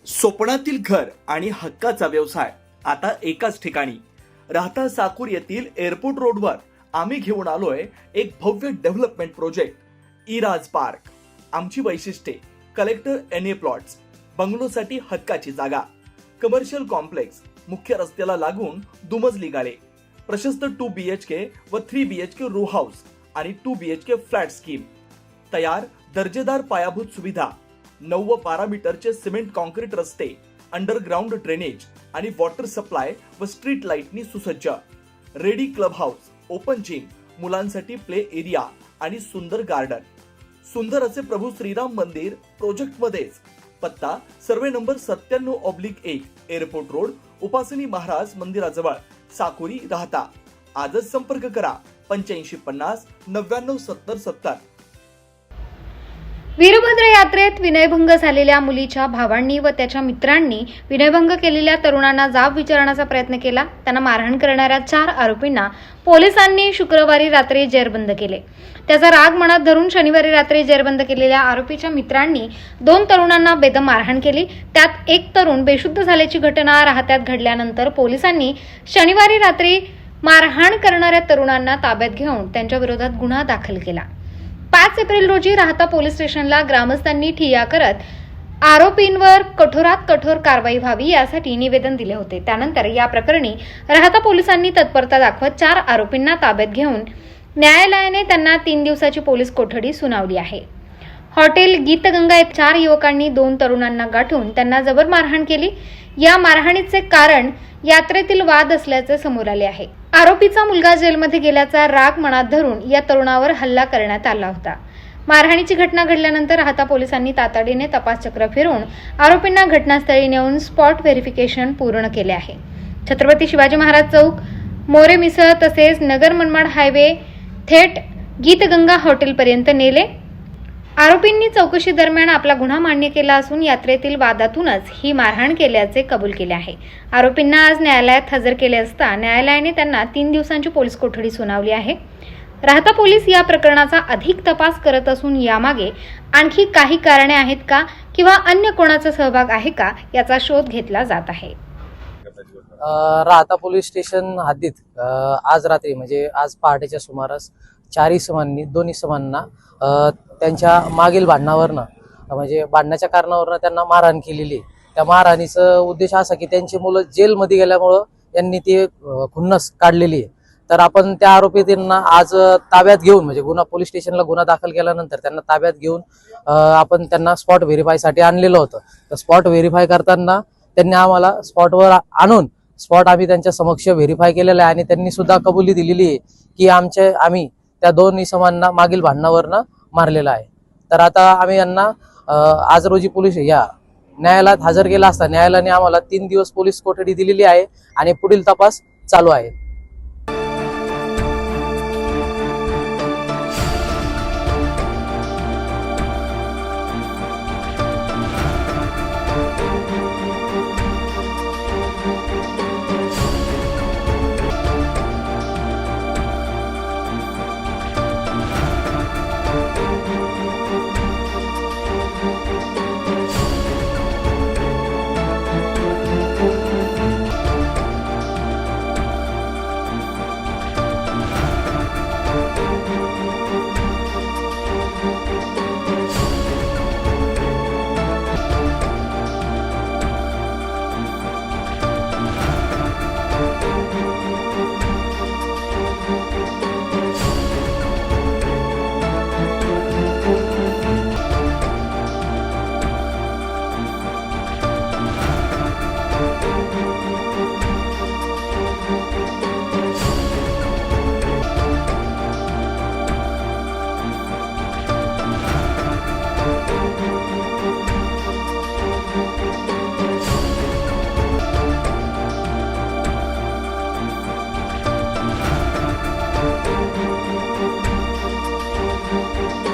स्वप्नातील घर आणि हक्काचा व्यवसाय आता एकाच ठिकाणी. राहता साकूर येथील एअरपोर्ट रोडवर आम्ही घेऊन आलोय एक भव्य डेव्हलपमेंट प्रोजेक्ट इराज पार्क. आमची वैशिष्ट्ये: कलेक्टर NA प्लॉट्स, बंगलोसाठी हक्काची जागा, कमर्शियल कॉम्प्लेक्स, मुख्य रस्त्याला लागून दुमजली गाळे, प्रशस्त 2 BHK व 3 BHK रो हाऊस आणि 2 BHK फ्लॅट स्कीम. तयार दर्जेदार पायाभूत सुविधा, 9 व 12 मीटरचे सिमेंट कॉन्क्रीट रस्ते, अंडरग्राउंड ड्रेनेज आणि वॉटर सप्लाय व स्ट्रीट लाईटनी सुसज्ज. Ready club house, open gym, मुलांसाठी प्ले एरिया आणि सुंदर गार्डन. सुंदर असे प्रभू श्रीराम मंदिर प्रोजेक्ट मध्येच. पत्ता: सर्वे नंबर 97/1, एअरपोर्ट रोड, उपासनी महाराज मंदिराजवळ, साकुरी, राहता. आजच संपर्क करा 8550 99 70 70. वीरभद्र यात्रेत विनयभंग झालेल्या मुलीच्या भावांनी व त्याच्या मित्रांनी विनयभंग केलेल्या तरुणांना जाब विचारण्याचा प्रयत्न केला. त्यांना मारहाण करणाऱ्या 4 आरोपींना पोलिसांनी शुक्रवारी रात्री जेरबंद केले. त्याचा राग मनात धरून शनिवारी रात्री जेरबंद केलेल्या आरोपीच्या मित्रांनी 2 तरुणांना बेदम मारहाण केली. त्यात एक तरुण बेशुद्ध झाल्याची घटना राहत्यात घडल्यानंतर पोलिसांनी शनिवारी रात्री मारहाण करणाऱ्या तरुणांना ताब्यात घेऊन त्यांच्या विरोधात गुन्हा दाखल केला. 5 एप्रिल रोजी राहता पोलीस स्टेशनला ग्रामस्थांनी ठिय्या करत आरोपींवर कठोरात कठोर कारवाई व्हावी यासाठी निवेदन दिले होते. त्यानंतर या प्रकरणी राहता पोलिसांनी तत्परता दाखवत 4 आरोपींना ताब्यात घेऊन न्यायालयाने त्यांना 3 दिवसाची पोलीस कोठडी सुनावली आहे. हॉटेल गीतगंगा येथे 4 युवकांनी 2 तरुणांना गाठून त्यांना जबर मारहाण केली. या मारहाणीचे कारण यात्रेतील वाद असल्याचे समोर आले आहे. आरोपीचा मुलगा जेलमध्ये गेल्याचा राग मनात धरून या तरुणावर हल्ला करण्यात आला होता. मारहाणीची घटना घडल्यानंतर राहता पोलिसांनी तातडीने तपास चक्र फिरवून आरोपींना घटनास्थळी नेऊन स्पॉट व्हेरिफिकेशन पूर्ण केले आहे. छत्रपती शिवाजी महाराज चौक, मोरे मिसळ तसेच नगर मनमाड हायवे थेट गीतगंगा हॉटेलपर्यंत नेले. आरोपींनी चौकशी दरम्यान आपला गुन्हा मान्य केला असून यात्रेतील वादातूनच ही मारहाण केल्याचे कबूल केले आहे. आरोपींना आज न्यायालयात हजर केले असता न्यायालयाने त्यांना 3 दिवसांची पोलीस कोठडी सुनावली आहे. राहता पोलीस या प्रकरणाचा अधिक तपास करत असून यामागे आणखी काही कारणे आहेत का किंवा अन्य कोणाचा सहभाग आहे का याचा शोध घेतला जात आहे. राहता पोलीस स्टेशन हद्दीत आज रात्री म्हणजे आज पहाटेच्या सुमारास 4 इसमांनी 2 इसमांना त्यांच्या मागील भांडणावरनं म्हणजे भांडणाच्या कारणावरनं त्यांना मारहाण केलेली. त्या मारहाणीचा उद्देश असा की त्यांची मुलं जेलमध्ये गेल्यामुळं यांनी ते खुन्नस काढलेली आहे. तर आपण त्या आरोपींना आज ताब्यात घेऊन म्हणजे पोलीस स्टेशनला गुन्हा दाखल केल्यानंतर त्यांना ताब्यात घेऊन आपण त्यांना स्पॉट व्हेरीफायसाठी आणलेलं होतं. तर स्पॉट व्हेरीफाय करताना त्यांनी आम्हाला स्पॉटवर आणून स्पॉट आम्ही त्यांच्या समक्ष व्हेरीफाय केलेला आहे आणि त्यांनी सुद्धा कबुली दिलेली आहे की आम्ही त्या 2 इसमांना मागील भांडणावरनं मारलेलं आहे. तर आता आम्ही यांना आज रोजी पोलीस या न्यायालयात हजर केला असता न्यायालयाने आम्हाला 3 दिवस पोलीस कोठडी दिलेली आहे आणि पुढील तपास चालू आहे.